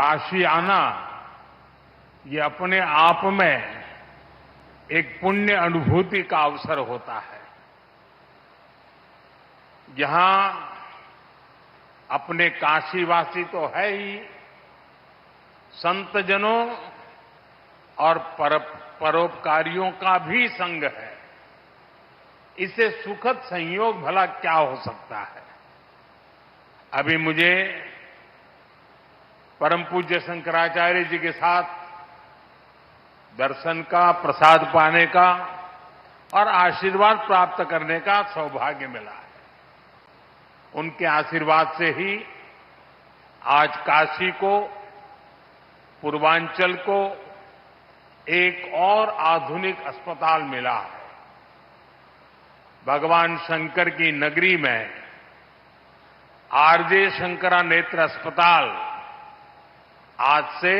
काशी आना ये अपने आप में एक पुण्य अनुभूति का अवसर होता है। यहां अपने काशीवासी तो है ही, संतजनों और परोपकारियों का भी संग है। इससे सुखद संयोग भला क्या हो सकता है। अभी मुझे परम पूज्य शंकराचार्य जी के साथ दर्शन का, प्रसाद पाने का और आशीर्वाद प्राप्त करने का सौभाग्य मिला है। उनके आशीर्वाद से ही आज काशी को, पूर्वांचल को एक और आधुनिक अस्पताल मिला है। भगवान शंकर की नगरी में आरजे शंकरा नेत्र अस्पताल आज से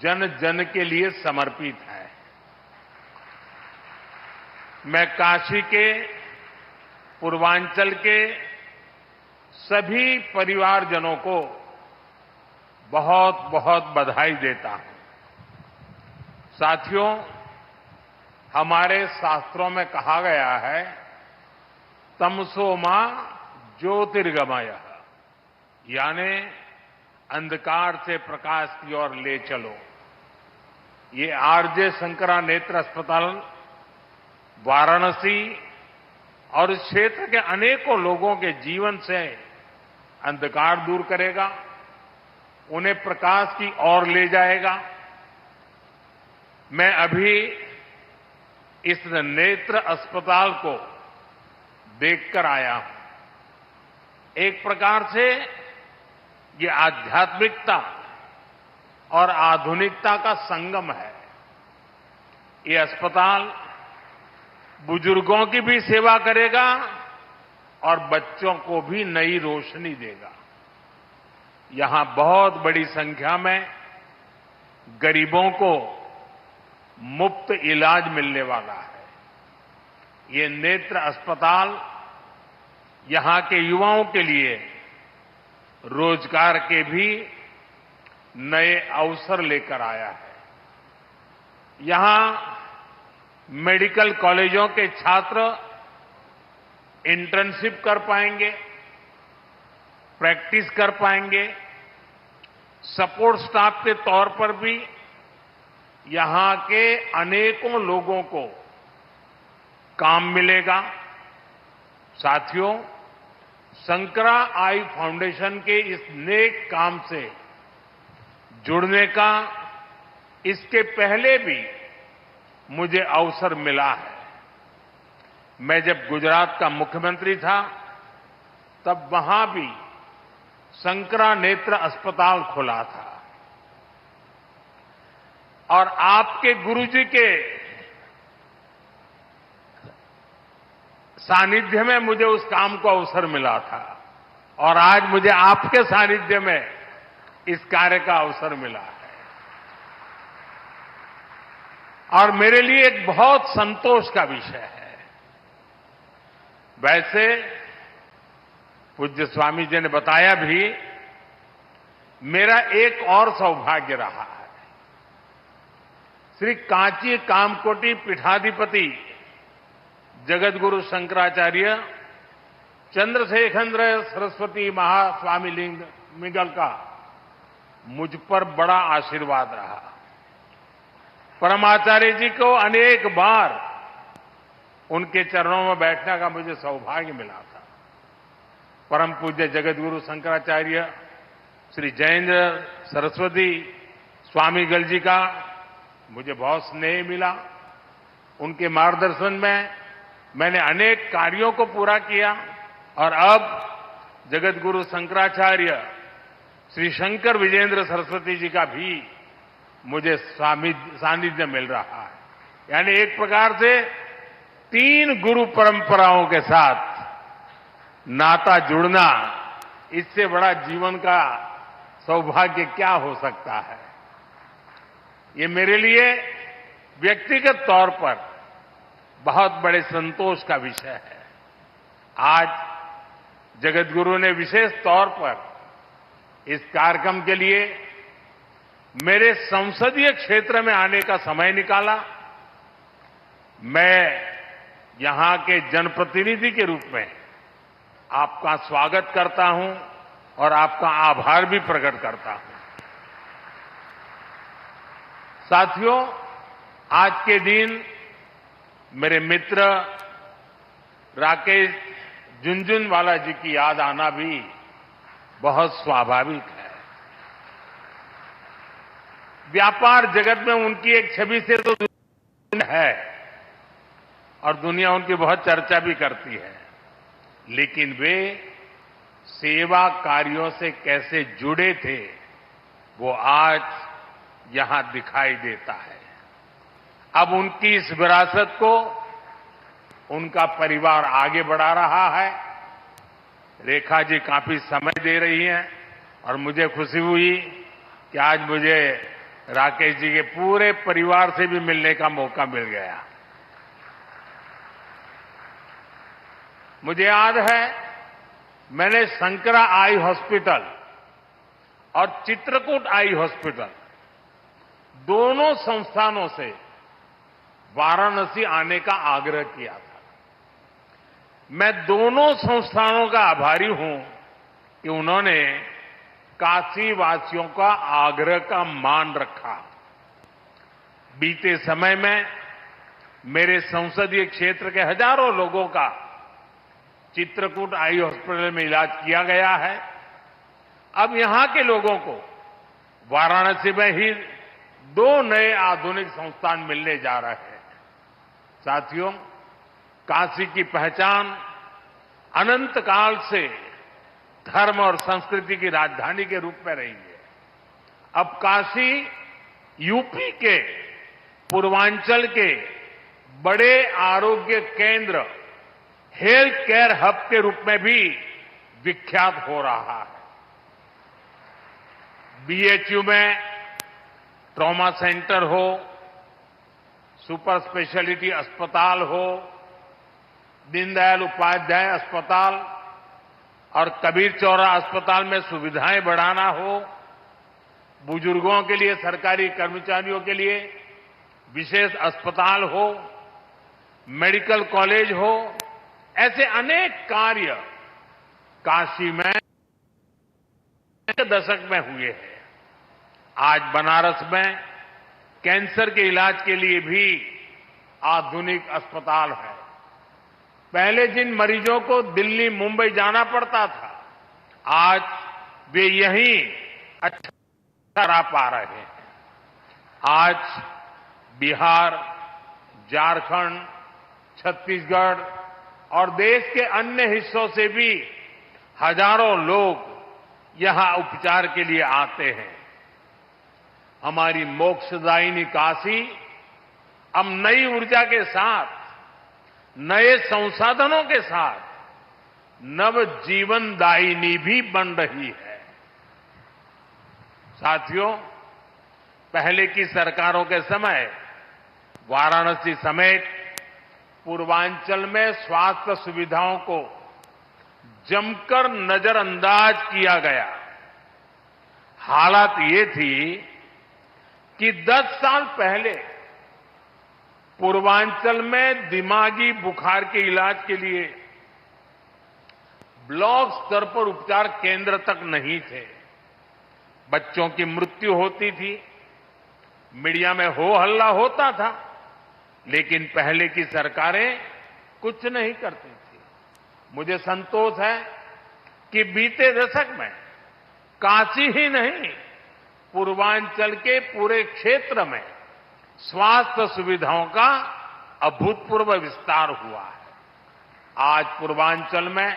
जन जन के लिए समर्पित है। मैं काशी के, पूर्वांचल के सभी परिवारजनों को बहुत बहुत बधाई देता हूं। साथियों, हमारे शास्त्रों में कहा गया है, तमसो मां ज्योतिर्गमय, यानी अंधकार से प्रकाश की ओर ले चलो। ये आरजे शंकरा नेत्र अस्पताल वाराणसी और इस क्षेत्र के अनेकों लोगों के जीवन से अंधकार दूर करेगा, उन्हें प्रकाश की ओर ले जाएगा। मैं अभी इस नेत्र अस्पताल को देखकर आया हूं। एक प्रकार से ये आध्यात्मिकता और आधुनिकता का संगम है। ये अस्पताल बुजुर्गों की भी सेवा करेगा और बच्चों को भी नई रोशनी देगा। यहां बहुत बड़ी संख्या में गरीबों को मुफ्त इलाज मिलने वाला है। ये नेत्र अस्पताल यहां के युवाओं के लिए रोजगार के भी नए अवसर लेकर आया है। यहां मेडिकल कॉलेजों के छात्र इंटर्नशिप कर पाएंगे, प्रैक्टिस कर पाएंगे। सपोर्ट स्टाफ के तौर पर भी यहां के अनेकों लोगों को काम मिलेगा। साथियों, शंकरा आई फाउंडेशन के इस नेक काम से जुड़ने का इसके पहले भी मुझे अवसर मिला है। मैं जब गुजरात का मुख्यमंत्री था, तब वहां भी शंकरा नेत्र अस्पताल खुला था और आपके गुरुजी के सानिध्य में मुझे उस काम को अवसर मिला था और आज मुझे आपके सानिध्य में इस कार्य का अवसर मिला है। और मेरे लिए एक बहुत संतोष का विषय है। वैसे पूज्य स्वामी जी ने बताया भी, मेरा एक और सौभाग्य रहा है। श्री कांची कामकोटि पीठाधिपति जगतगुरु शंकराचार्य चंद्रशेखर सरस्वती महास्वामी मिगल का मुझ पर बड़ा आशीर्वाद रहा। परमाचार्य जी को अनेक बार उनके चरणों में बैठने का मुझे सौभाग्य मिला था। परम पूज्य जगतगुरु शंकराचार्य श्री जयेंद्र सरस्वती स्वामीगल जी का मुझे बहुत स्नेह मिला। उनके मार्गदर्शन में मैंने अनेक कार्यों को पूरा किया और अब जगतगुरु शंकराचार्य श्री शंकर विजेंद्र सरस्वती जी का भी मुझे सानिध्य मिल रहा है। यानी एक प्रकार से 3 गुरु परंपराओं के साथ नाता जुड़ना, इससे बड़ा जीवन का सौभाग्य क्या हो सकता है। ये मेरे लिए व्यक्तिगत तौर पर बहुत बड़े संतोष का विषय है। आज जगतगुरु ने विशेष तौर पर इस कार्यक्रम के लिए मेरे संसदीय क्षेत्र में आने का समय निकाला। मैं यहां के जनप्रतिनिधि के रूप में आपका स्वागत करता हूं और आपका आभार भी प्रकट करता हूं। साथियों, आज के दिन मेरे मित्र राकेश झुनझुनवाला जी की याद आना भी बहुत स्वाभाविक है। व्यापार जगत में उनकी एक छवि से तो है और दुनिया उनकी बहुत चर्चा भी करती है, लेकिन वे सेवा कार्यों से कैसे जुड़े थे वो आज यहां दिखाई देता है। अब उनकी इस विरासत को उनका परिवार आगे बढ़ा रहा है। रेखा जी काफी समय दे रही हैं और मुझे खुशी हुई कि आज मुझे राकेश जी के पूरे परिवार से भी मिलने का मौका मिल गया। मुझे याद है, मैंने शंकरा आई हॉस्पिटल और चित्रकूट आई हॉस्पिटल दोनों संस्थानों से वाराणसी आने का आग्रह किया था। मैं दोनों संस्थानों का आभारी हूं कि उन्होंने काशी वासियों का आग्रह का मान रखा। बीते समय में मेरे संसदीय क्षेत्र के हजारों लोगों का चित्रकूट आई हॉस्पिटल में इलाज किया गया है। अब यहां के लोगों को वाराणसी में ही 2 नए आधुनिक संस्थान मिलने जा रहे हैं। साथियों, काशी की पहचान अनंत काल से धर्म और संस्कृति की राजधानी के रूप में रही है। अब काशी यूपी के पूर्वांचल के बड़े आरोग्य केंद्र, हेल्थ केयर हब के रूप में भी विख्यात हो रहा है। बीएचयू में ट्रॉमा सेंटर हो, सुपर स्पेशलिटी अस्पताल हो, दीनदयाल उपाध्याय अस्पताल और कबीर चौरा अस्पताल में सुविधाएं बढ़ाना हो, बुजुर्गों के लिए, सरकारी कर्मचारियों के लिए विशेष अस्पताल हो, मेडिकल कॉलेज हो, ऐसे अनेक कार्य काशी में दशक में हुए हैं। आज बनारस में कैंसर के इलाज के लिए भी आधुनिक अस्पताल है। पहले जिन मरीजों को दिल्ली, मुंबई जाना पड़ता था, आज वे यहीं अच्छा करा पा रहे हैं। आज बिहार, झारखंड, छत्तीसगढ़ और देश के अन्य हिस्सों से भी हजारों लोग यहां उपचार के लिए आते हैं। हमारी मोक्षदायिनी काशी अब नई ऊर्जा के साथ, नए संसाधनों के साथ नव जीवनदायिनी भी बन रही है। साथियों, पहले की सरकारों के समय वाराणसी समेत पूर्वांचल में स्वास्थ्य सुविधाओं को जमकर नजरअंदाज किया गया। हालात ये थी कि 10 साल पहले पूर्वांचल में दिमागी बुखार के इलाज के लिए ब्लॉक स्तर पर उपचार केंद्र तक नहीं थे। बच्चों की मृत्यु होती थी, मीडिया में हो हल्ला होता था, लेकिन पहले की सरकारें कुछ नहीं करती थी। मुझे संतोष है कि बीते दशक में काशी ही नहीं, पूर्वांचल के पूरे क्षेत्र में स्वास्थ्य सुविधाओं का अभूतपूर्व विस्तार हुआ है। आज पूर्वांचल में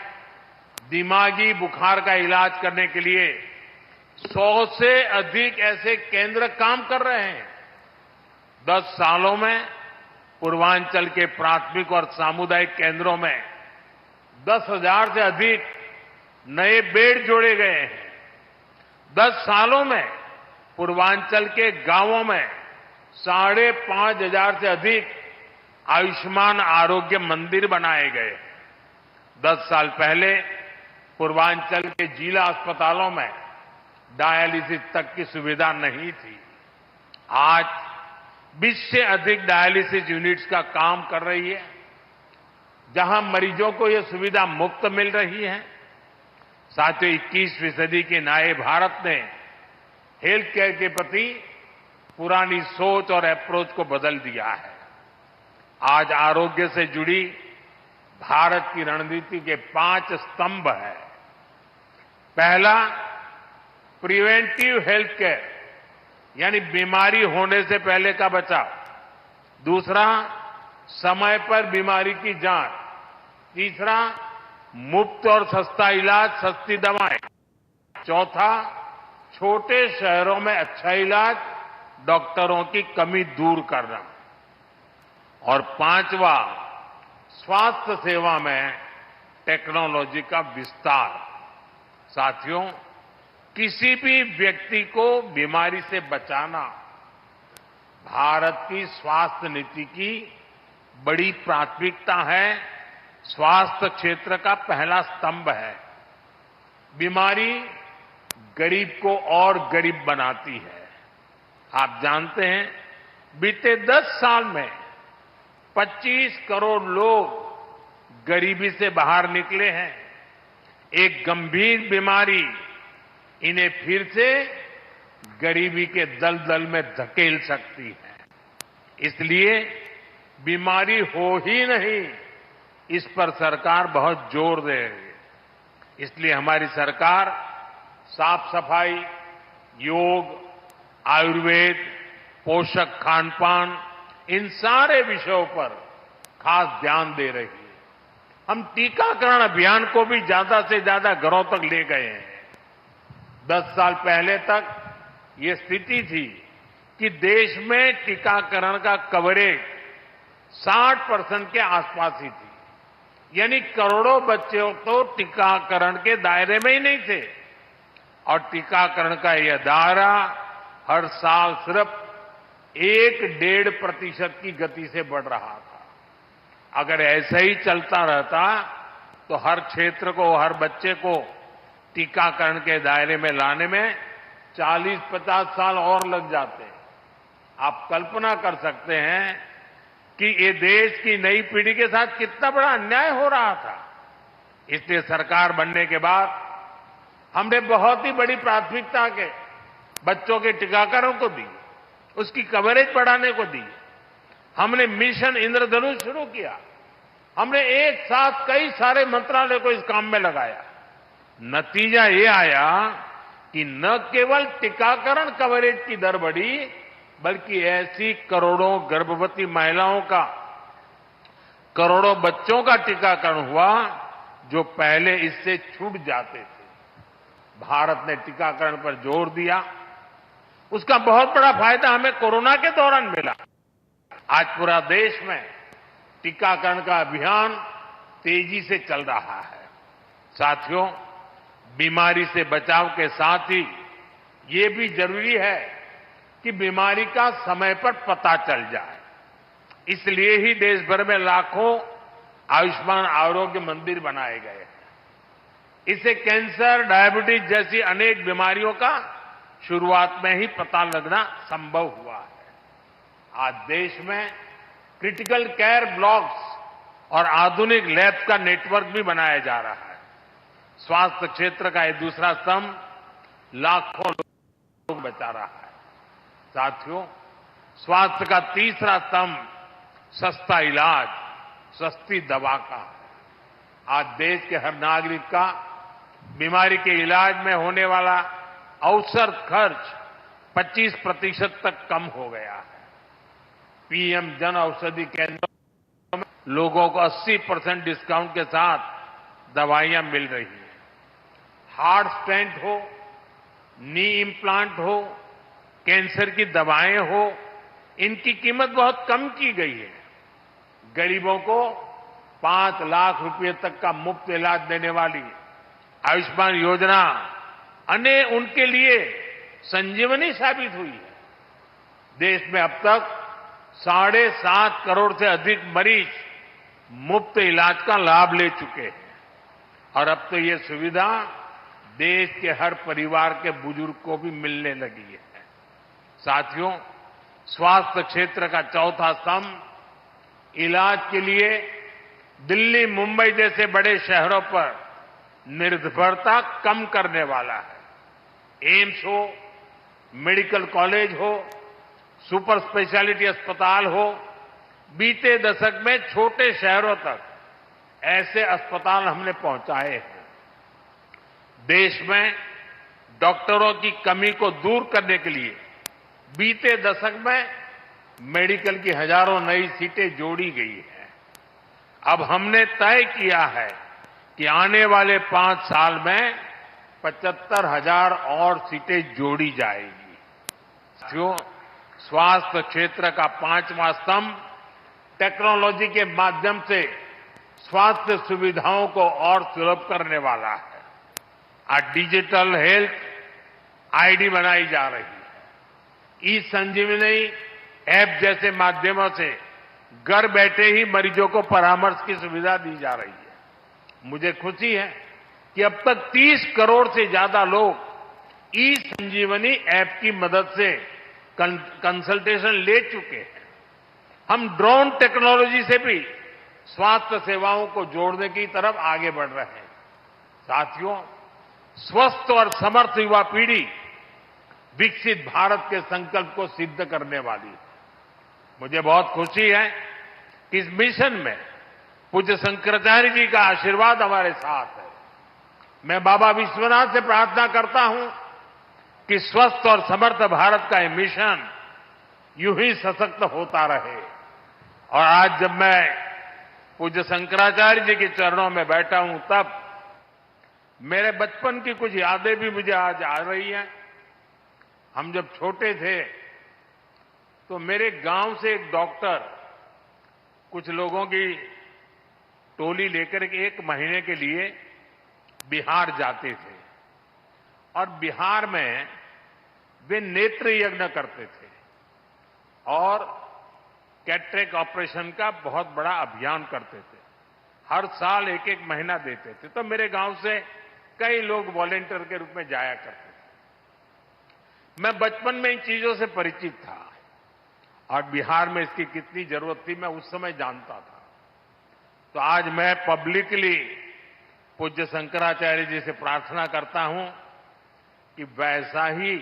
दिमागी बुखार का इलाज करने के लिए 100 से अधिक ऐसे केंद्र काम कर रहे हैं। 10 सालों में पूर्वांचल के प्राथमिक और सामुदायिक केंद्रों में 10,000 से अधिक नए बेड जोड़े गए हैं। 10 सालों में पूर्वांचल के गांवों में 5,500 से अधिक आयुष्मान आरोग्य मंदिर बनाए गए। 10 साल पहले पूर्वांचल के जिला अस्पतालों में डायलिसिस तक की सुविधा नहीं थी। आज 20 से अधिक डायलिसिस यूनिट्स का काम कर रही है, जहां मरीजों को यह सुविधा मुफ्त मिल रही है। साथियों, 21वीं सदी के नए भारत ने हेल्थ केयर के प्रति पुरानी सोच और अप्रोच को बदल दिया है। आज आरोग्य से जुड़ी भारत की रणनीति के 5 स्तंभ हैं। पहला, प्रिवेंटिव हेल्थ केयर, यानी बीमारी होने से पहले का बचाव। दूसरा, समय पर बीमारी की जांच। तीसरा, मुफ्त और सस्ता इलाज, सस्ती दवाएं। चौथा, छोटे शहरों में अच्छा इलाज, डॉक्टरों की कमी दूर करना। और पांचवा, स्वास्थ्य सेवा में टेक्नोलॉजी का विस्तार। साथियों, किसी भी व्यक्ति को बीमारी से बचाना भारत की स्वास्थ्य नीति की बड़ी प्राथमिकता है, स्वास्थ्य क्षेत्र का पहला स्तंभ है। बीमारी गरीब को और गरीब बनाती है। आप जानते हैं, बीते 10 साल में 25 करोड़ लोग गरीबी से बाहर निकले हैं। एक गंभीर बीमारी इन्हें फिर से गरीबी के दलदल में धकेल सकती है। इसलिए बीमारी हो ही नहीं, इस पर सरकार बहुत जोर दे रही है। इसलिए हमारी सरकार साफ सफाई, योग, आयुर्वेद, पोषक खान-पान, इन सारे विषयों पर खास ध्यान दे रही है। हम टीकाकरण अभियान को भी ज्यादा से ज्यादा घरों तक ले गए हैं। 10 साल पहले तक ये स्थिति थी कि देश में टीकाकरण का कवरेज 60% के आसपास ही थी, यानी करोड़ों बच्चे तो टीकाकरण के दायरे में ही नहीं थे। और टीकाकरण का यह दायरा हर साल सिर्फ 1-1.5% की गति से बढ़ रहा था। अगर ऐसा ही चलता रहता तो हर क्षेत्र को, हर बच्चे को टीकाकरण के दायरे में लाने में 40-50 साल और लग जाते। आप कल्पना कर सकते हैं कि ये देश की नई पीढ़ी के साथ कितना बड़ा अन्याय हो रहा था। इसलिए सरकार बनने के बाद हमने बहुत ही बड़ी प्राथमिकता के बच्चों के टीकाकरण को दी, उसकी कवरेज बढ़ाने को दी। हमने मिशन इंद्रधनुष शुरू किया। हमने एक साथ कई सारे मंत्रालय को इस काम में लगाया। नतीजा ये आया कि न केवल टीकाकरण कवरेज की दर बढ़ी, बल्कि ऐसी करोड़ों गर्भवती महिलाओं का, करोड़ों बच्चों का टीकाकरण हुआ जो पहले इससे छूट जाते थे। भारत ने टीकाकरण पर जोर दिया। उसका बहुत बड़ा फायदा हमें कोरोना के दौरान मिला। आज पूरा देश में टीकाकरण का अभियान तेजी से चल रहा है। साथियों, बीमारी से बचाव के साथ ही ये भी जरूरी है कि बीमारी का समय पर पता चल जाए। इसलिए ही देश भर में लाखों आयुष्मान आरोग्य मंदिर बनाए गए हैं। इससे कैंसर, डायबिटीज जैसी अनेक बीमारियों का शुरुआत में ही पता लगना संभव हुआ है। आज देश में क्रिटिकल केयर ब्लॉक्स और आधुनिक लैब का नेटवर्क भी बनाया जा रहा है। स्वास्थ्य क्षेत्र का ये दूसरा स्तंभ लाखों लोग बचा रहा है। साथियों, स्वास्थ्य का तीसरा स्तंभ सस्ता इलाज, सस्ती दवा का है। आज देश के हर नागरिक का बीमारी के इलाज में होने वाला औसत खर्च 25% तक कम हो गया है। पीएम जन औषधि केंद्रों में लोगों को 80% डिस्काउंट के साथ दवाइयां मिल रही हैं। हार्ट स्टेंट हो, नी इम्प्लांट हो, कैंसर की दवाएं हो, इनकी कीमत बहुत कम की गई है। गरीबों को 5 लाख रुपए तक का मुफ्त इलाज देने वाली आयुष्मान योजना उनके लिए संजीवनी साबित हुई है। देश में अब तक 7.5 करोड़ से अधिक मरीज मुफ्त इलाज का लाभ ले चुके हैं। और अब तो ये सुविधा देश के हर परिवार के बुजुर्ग को भी मिलने लगी है। साथियों, स्वास्थ्य क्षेत्र का चौथा स्तंभ इलाज के लिए दिल्ली, मुंबई जैसे बड़े शहरों पर निर्भरता कम करने वाला है। एम्स हो, मेडिकल कॉलेज हो, सुपर स्पेशलिटी अस्पताल हो, बीते दशक में छोटे शहरों तक ऐसे अस्पताल हमने पहुंचाए हैं। देश में डॉक्टरों की कमी को दूर करने के लिए बीते दशक में मेडिकल की हजारों नई सीटें जोड़ी गई हैं। अब हमने तय किया है कि आने वाले 5 साल में 75,000 और सीटें जोड़ी जाएगी। साथियों, स्वास्थ्य क्षेत्र का 5वां स्तंभ टेक्नोलॉजी के माध्यम से स्वास्थ्य सुविधाओं को और सुलभ करने वाला है। आज डिजिटल हेल्थ आईडी बनाई जा रही है। ई संजीवनी ऐप जैसे माध्यमों से घर बैठे ही मरीजों को परामर्श की सुविधा दी जा रही है। मुझे खुशी है कि अब तक 30 करोड़ से ज्यादा लोग ई संजीवनी ऐप की मदद से कंसल्टेशन ले चुके हैं। हम ड्रोन टेक्नोलॉजी से भी स्वास्थ्य सेवाओं को जोड़ने की तरफ आगे बढ़ रहे हैं। साथियों, स्वस्थ और समर्थ युवा पीढ़ी विकसित भारत के संकल्प को सिद्ध करने वाली है। मुझे बहुत खुशी है कि इस मिशन में पूज्य शंकराचार्य जी का आशीर्वाद हमारे साथ है। मैं बाबा विश्वनाथ से प्रार्थना करता हूं कि स्वस्थ और समर्थ भारत का ये मिशन यूं ही सशक्त होता रहे। और आज जब मैं पूज्य शंकराचार्य जी के चरणों में बैठा हूं, तब मेरे बचपन की कुछ यादें भी मुझे आज आ रही हैं। हम जब छोटे थे तो मेरे गांव से एक डॉक्टर कुछ लोगों की टोली लेकर 1 महीने के लिए बिहार जाते थे और बिहार में वे नेत्र यज्ञ करते थे और कैटरेक्ट ऑपरेशन का बहुत बड़ा अभियान करते थे। हर साल 1-1 महीना देते थे। तो मेरे गांव से कई लोग वॉलेंटियर के रूप में जाया करते थे। मैं बचपन में इन चीजों से परिचित था और बिहार में इसकी कितनी जरूरत थी मैं उस समय जानता था। तो आज मैं पब्लिकली पूज्य शंकराचार्य जी से प्रार्थना करता हूं कि वैसा ही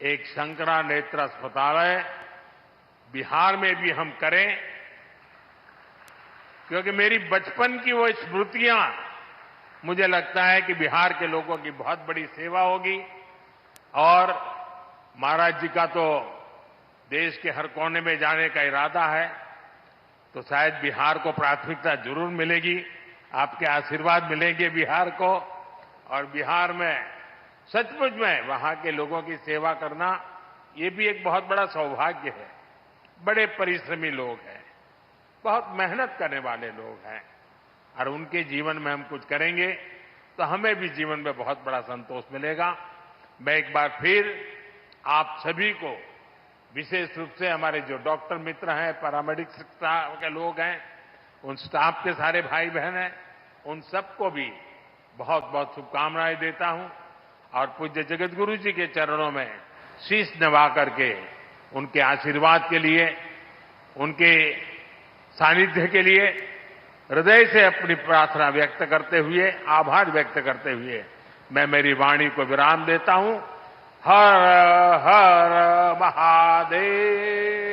एक शंकरा नेत्र अस्पताल बिहार में भी हम करें, क्योंकि मेरी बचपन की वो स्मृतियां मुझे लगता है कि बिहार के लोगों की बहुत बड़ी सेवा होगी। और महाराज जी का तो देश के हर कोने में जाने का इरादा है, तो शायद बिहार को प्राथमिकता जरूर मिलेगी। आपके आशीर्वाद मिलेंगे बिहार को, और बिहार में सचमुच में वहां के लोगों की सेवा करना ये भी एक बहुत बड़ा सौभाग्य है। बड़े परिश्रमी लोग हैं, बहुत मेहनत करने वाले लोग हैं, और उनके जीवन में हम कुछ करेंगे तो हमें भी जीवन में बहुत बड़ा संतोष मिलेगा। मैं एक बार फिर आप सभी को, विशेष रूप से हमारे जो डॉक्टर मित्र हैं, पैरामेडिक स्टाफ के लोग हैं, उन स्टाफ के सारे भाई बहन हैं, उन सबको भी बहुत बहुत शुभकामनाएं देता हूं और पूज्य जगतगुरु जी के चरणों में शीश नवा करके उनके आशीर्वाद के लिए, उनके सानिध्य के लिए हृदय से अपनी प्रार्थना व्यक्त करते हुए, आभार व्यक्त करते हुए मैं मेरी वाणी को विराम देता हूं। हर हर महादेव।